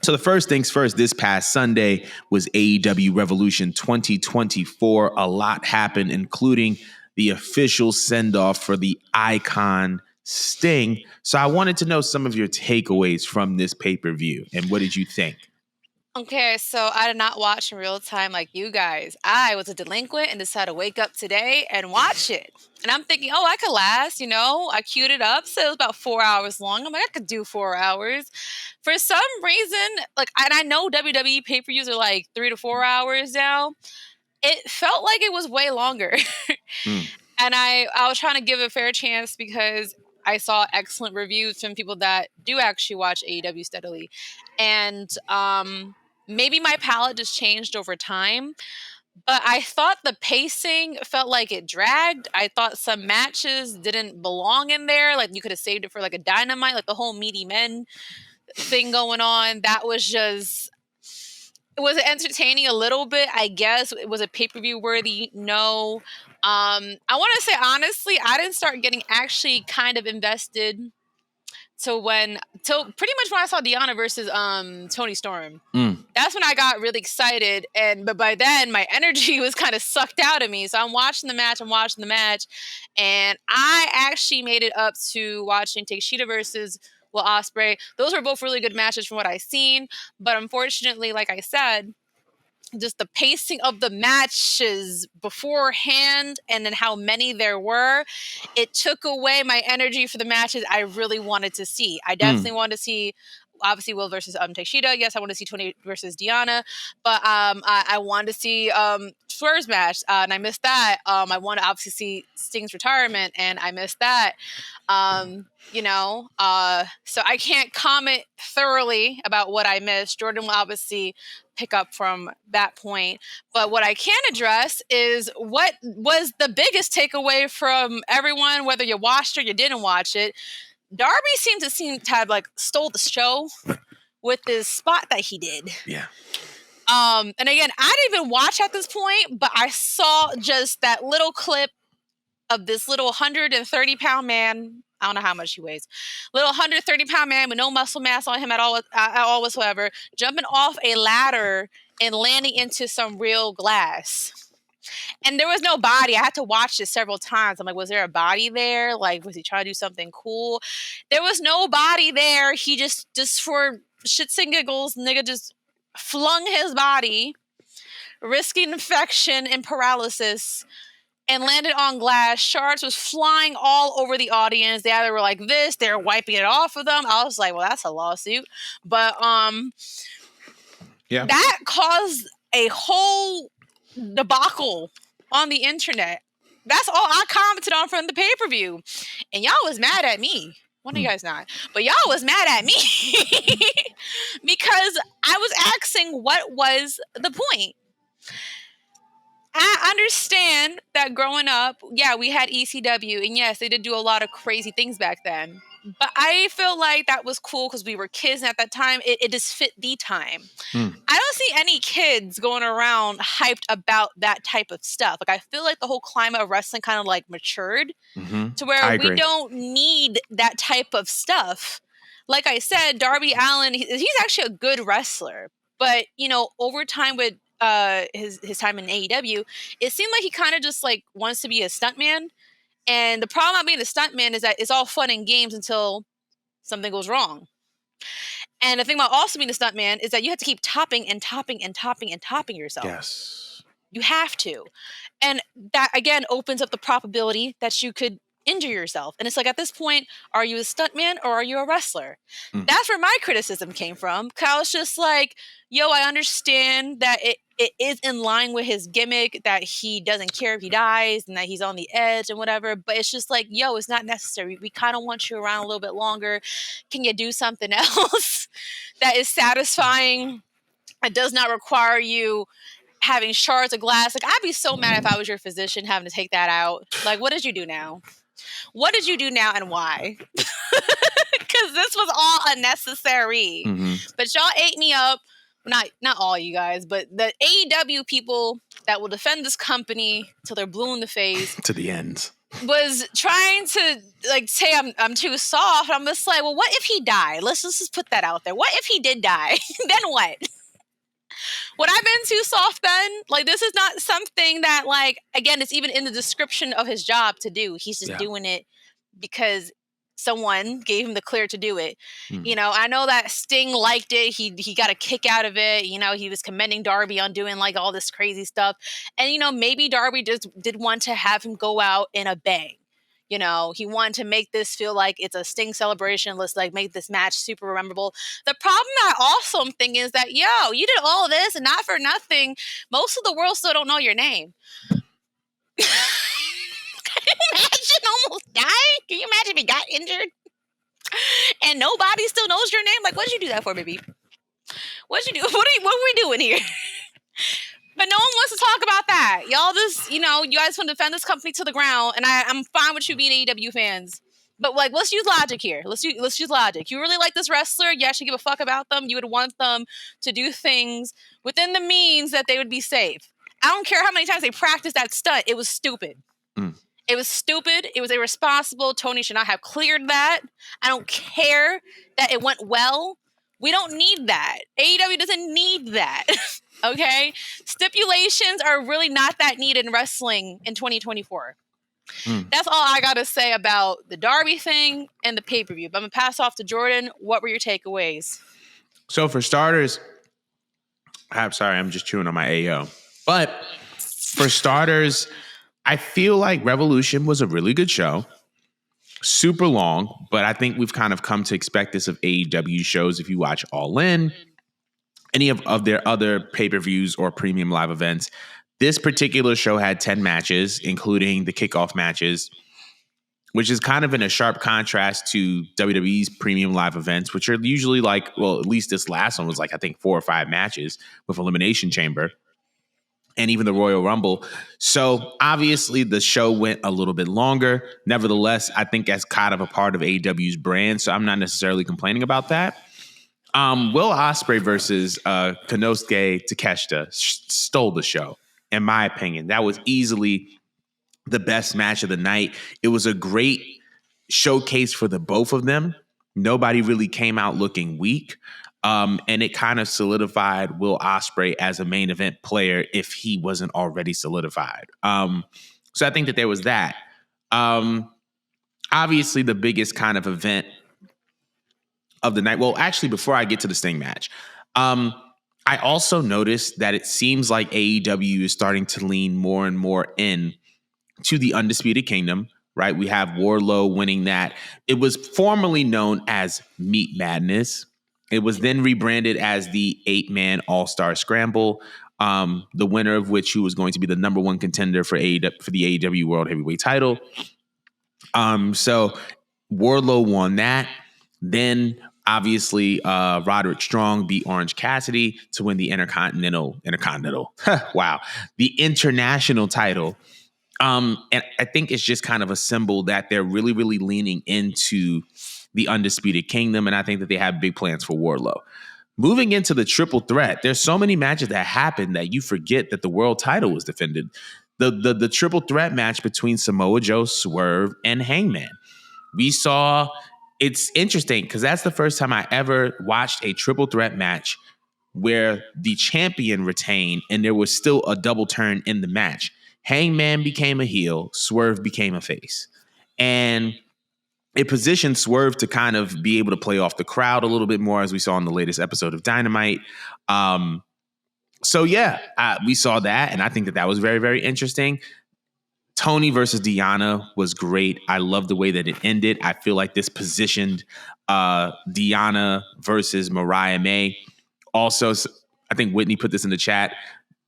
So the first things first, this past Sunday was AEW Revolution 2024. A lot happened, including the official send-off for the Icon Sting. So I wanted to know some of your takeaways from this pay-per-view, and what did you think? Okay, so I did not watch in real time like you guys. I was a delinquent and decided to wake up today and watch it. And I'm thinking, oh, I could last, I queued it up. So it was about 4 hours long. I'm like, I could do 4 hours. For some reason, and I know WWE pay-per-views are like 3 to 4 hours now. It felt like it was way longer. And I was trying to give it a fair chance because I saw excellent reviews from people that do actually watch AEW steadily. And maybe my palate just changed over time. But I thought the pacing felt like it dragged. I thought some matches didn't belong in there. Like you could have saved it for like a Dynamite, like the whole meaty men thing going on. That was just... Was it entertaining a little bit? I guess. Was it pay-per-view worthy? No. I want to say honestly, I didn't start getting actually kind of invested till pretty much when I saw Deanna versus Toni Storm. That's when I got really excited, but by then my energy was kind of sucked out of me. So I'm watching the match, and I actually made it up to watching Takeshita versus Will Ospreay. Those were both really good matches from what I've seen, but unfortunately, like I said, just the pacing of the matches beforehand and then how many there were, it took away my energy for the matches I really wanted to see. I definitely wanted to see, obviously, Will versus Takeshita. Yes, I want to see Toni versus Deanna, but I wanted to see Swerve's match, and I missed that. I want to obviously see Sting's retirement, and I missed that. So I can't comment thoroughly about what I missed. Jordan will obviously pick up from that point. But what I can address is what was the biggest takeaway from everyone, whether you watched or you didn't watch it. Darby seemed to have stole the show with this spot that he did. Yeah. And again, I didn't even watch at this point, but I saw just that little clip of this little 130-pound man. I don't know how much he weighs. Little 130-pound man with no muscle mass on him at all whatsoever, jumping off a ladder and landing into some real glass. And there was no body. I had to watch this several times. I'm like, was there a body there? Like, was he trying to do something cool? There was no body there. He just for shits and giggles, nigga just flung his body, risking infection and paralysis, and landed on glass. Shards was flying all over the audience. They either were like this, they were wiping it off of them. I was like, well, that's a lawsuit. But that caused a whole debacle on the internet. That's all I commented on from the pay-per-view. And y'all was mad at me. One of you guys not. But y'all was mad at me because I was asking what was the point. I understand that growing up, yeah, we had ECW, and yes, they did do a lot of crazy things back then. But I feel like that was cool because we were kids, and at that time, it just fit the time. I don't see any kids going around hyped about that type of stuff. Like, I feel like the whole climate of wrestling kind of matured to where we don't need that type of stuff. Like I said, Darby Allin, he's actually a good wrestler. But, over time with his time in AEW, it seemed like he kind of just wants to be a stuntman. And the problem about being a stuntman is that it's all fun and games until something goes wrong. And the thing about also being a stuntman is that you have to keep topping and topping and topping and topping yourself. Yes. You have to. And that, again, opens up the probability that you could injure yourself. And it's like, at this point, are you a stuntman or are you a wrestler? That's where my criticism came from. I was just like, yo, I understand that it is in line with his gimmick, that he doesn't care if he dies and that he's on the edge and whatever. But it's just like, yo, it's not necessary. We kind of want you around a little bit longer. Can you do something else that is satisfying? It does not require you having shards of glass. I'd be so mad if I was your physician having to take that out. What did you do now? What did you do now and why? Because this was all unnecessary. But y'all ate me up. Not all you guys, but the AEW people that will defend this company till they're blue in the face. To the end. was trying to like say I'm too soft. I'm just like, well, what if he died? Let's just put that out there. What if he did die? Then what? Would I been too soft then? Like, this is not something that, like, again, it's even in the description of his job to do. He's just doing it because someone gave him the clear to do it. You know, I know that Sting liked it. He got a kick out of it. You know, he was commending Darby on doing like all this crazy stuff. And, you know, maybe Darby just did want to have him go out in a bang. You know, he wanted to make this feel like it's a Sting celebration. Let's like make this match super memorable. The problem that I also am thinking is that, yo, you did all this and not for nothing. Most of the world still don't know your name. Can you imagine almost dying? Can you imagine if he got injured and nobody still knows your name? Like, what'd you do that for, baby? What'd you do? What are we doing here? But no one wants to talk about that. Y'all just, you know, you guys want to defend this company to the ground, and I'm fine with you being AEW fans. But like, let's use logic here. Let's use logic. You really like this wrestler? You actually give a fuck about them. You would want them to do things within the means that they would be safe. I don't care how many times they practiced that stunt. It was stupid. It was stupid. It was irresponsible. Tony should not have cleared that. I don't care that it went well. We don't need that. AEW doesn't need that. Okay? Stipulations are really not that needed in wrestling in 2024. That's all I got to say about the Darby thing and the pay-per-view. But I'm going to pass off to Jordan. What were your takeaways? So for starters, I'm sorry, I'm just chewing on my AO. But for starters, I feel like Revolution was a really good show. Super long, but I think we've kind of come to expect this of AEW shows. If you watch All In, any of their other pay-per-views or premium live events, this particular show had 10 matches, including the kickoff matches, which is kind of in a sharp contrast to WWE's premium live events, which are usually like, well, at least this last one was like, I think 4 or 5 matches with Elimination Chamber and even the Royal Rumble. So obviously the show went a little bit longer. Nevertheless, I think that's kind of a part of AEW's brand, so I'm not necessarily complaining about that. Will Ospreay versus Konosuke Takeshita stole the show, in my opinion. That was easily the best match of the night. It was a great showcase for the both of them. Nobody really came out looking weak. And it kind of solidified Will Ospreay as a main event player if he wasn't already solidified. So I think that there was that. Obviously, the biggest kind of event of the night. Well, actually, before I get to the Sting match, I also noticed that it seems like AEW is starting to lean more and more in to the Undisputed Kingdom, right? We have Wardlow winning that. It was formerly known as Meat Madness. It was then rebranded as the 8-man All-Star Scramble, the winner of which who was going to be the number one contender for the AEW World Heavyweight title. So Wardlow won that. Then obviously Roderick Strong beat Orange Cassidy to win the Intercontinental, wow, the international title. And I think it's just kind of a symbol that they're really, really leaning into the Undisputed Kingdom, and I think that they have big plans for Wardlow. Moving into the triple threat, there's so many matches that happen that you forget that the world title was defended. The triple threat match between Samoa Joe, Swerve, and Hangman. We saw, it's interesting because that's the first time I ever watched a triple threat match where the champion retained and there was still a double turn in the match. Hangman became a heel, Swerve became a face. And it positioned Swerve to kind of be able to play off the crowd a little bit more, as we saw in the latest episode of Dynamite. So yeah, we saw that, and I think that was very, very interesting. Tony versus Deanna was great. I love the way that it ended. I feel like this positioned Deanna versus Mariah May. Also, I think Whitney put this in the chat,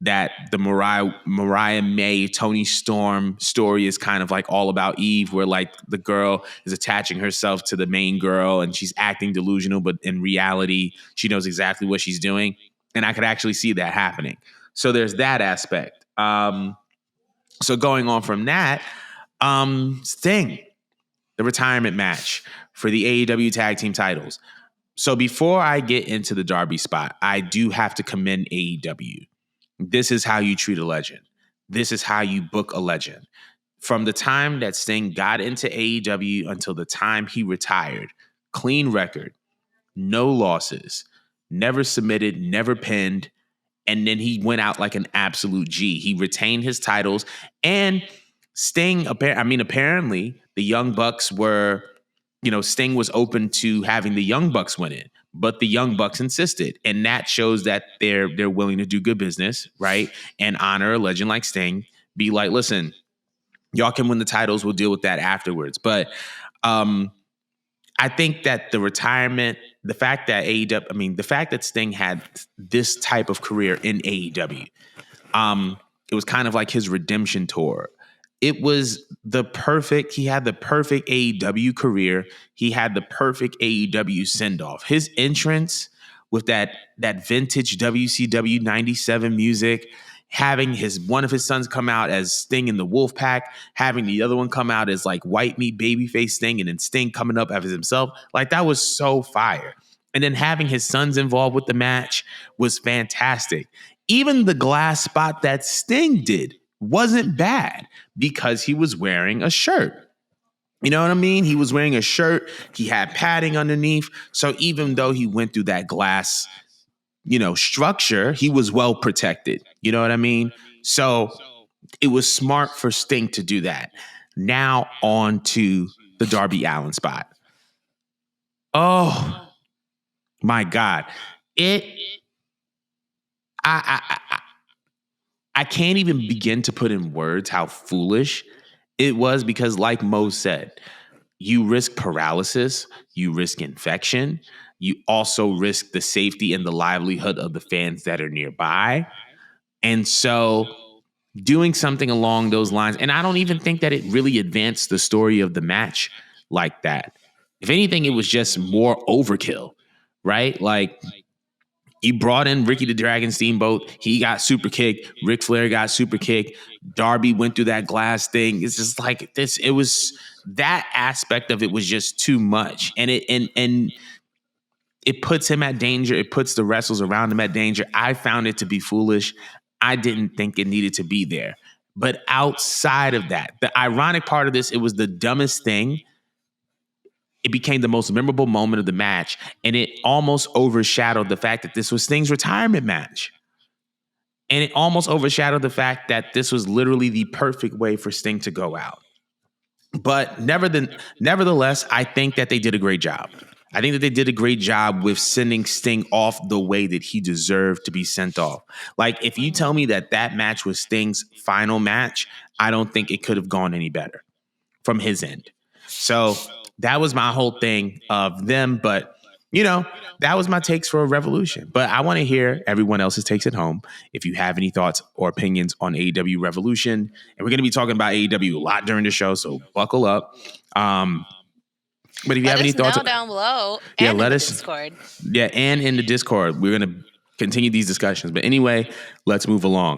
that the Mariah May, Tony Storm story is kind of like all about Eve, where like the girl is attaching herself to the main girl and she's acting delusional, but in reality, she knows exactly what she's doing. And I could actually see that happening. So there's that aspect. So going on from that, Sting, the retirement match for the AEW tag team titles. So before I get into the Darby spot, I do have to commend AEW. This is how you treat a legend. This is how you book a legend. From the time that Sting got into AEW until the time he retired, clean record, no losses, never submitted, never pinned, and then he went out like an absolute G. He retained his titles, and Sting, apparently the Young Bucks were, Sting was open to having the Young Bucks win it, but the Young Bucks insisted, and that shows that they're willing to do good business, right? And honor a legend like Sting. Be like, listen, y'all can win the titles. We'll deal with that afterwards. But I think that the retirement, the fact that the fact that Sting had this type of career in AEW, it was kind of like his redemption tour. It was he had the perfect AEW career. He had the perfect AEW send off. His entrance with that vintage WCW 97 music, having one of his sons come out as Sting in the Wolfpack, having the other one come out as like white meat babyface Sting, and then Sting coming up as himself. Like, that was so fire. And then having his sons involved with the match was fantastic. Even the glass spot that Sting did wasn't bad because he was wearing a shirt. You know what I mean? He was wearing a shirt. He had padding underneath. So even though he went through that glass, structure, he was well protected. You know what I mean? So it was smart for Sting to do that. Now on to the Darby Allin spot. Oh my God. I can't even begin to put in words how foolish it was, because like Mo said, you risk paralysis, you risk infection, you also risk the safety and the livelihood of the fans that are nearby. And so doing something along those lines, and I don't even think that it really advanced the story of the match like that. If anything, it was just more overkill, right? Like, you brought in Ricky the Dragon Steamboat. He got super kicked. Ric Flair got super kicked. Darby went through that glass thing. It's just like this. It was, that aspect of it was just too much. And it puts him at danger. It puts the wrestlers around him at danger. I found it to be foolish. I didn't think it needed to be there. But outside of that, the ironic part of this, it was the dumbest thing. It became the most memorable moment of the match, and it almost overshadowed the fact that this was Sting's retirement match. And it almost overshadowed the fact that this was literally the perfect way for Sting to go out. But nevertheless, I think that they did a great job. I think that they did a great job with sending Sting off the way that he deserved to be sent off. Like, if you tell me that match was Sting's final match, I don't think it could have gone any better from his end. So that was my whole thing of them. But, that was my takes for Revolution. But I want to hear everyone else's takes at home. If you have any thoughts or opinions on AEW Revolution, and we're going to be talking about AEW a lot during the show, so buckle up. But if you have any thoughts, down below, and let us Discord. Yeah, and in the Discord, we're going to continue these discussions. But anyway, let's move along.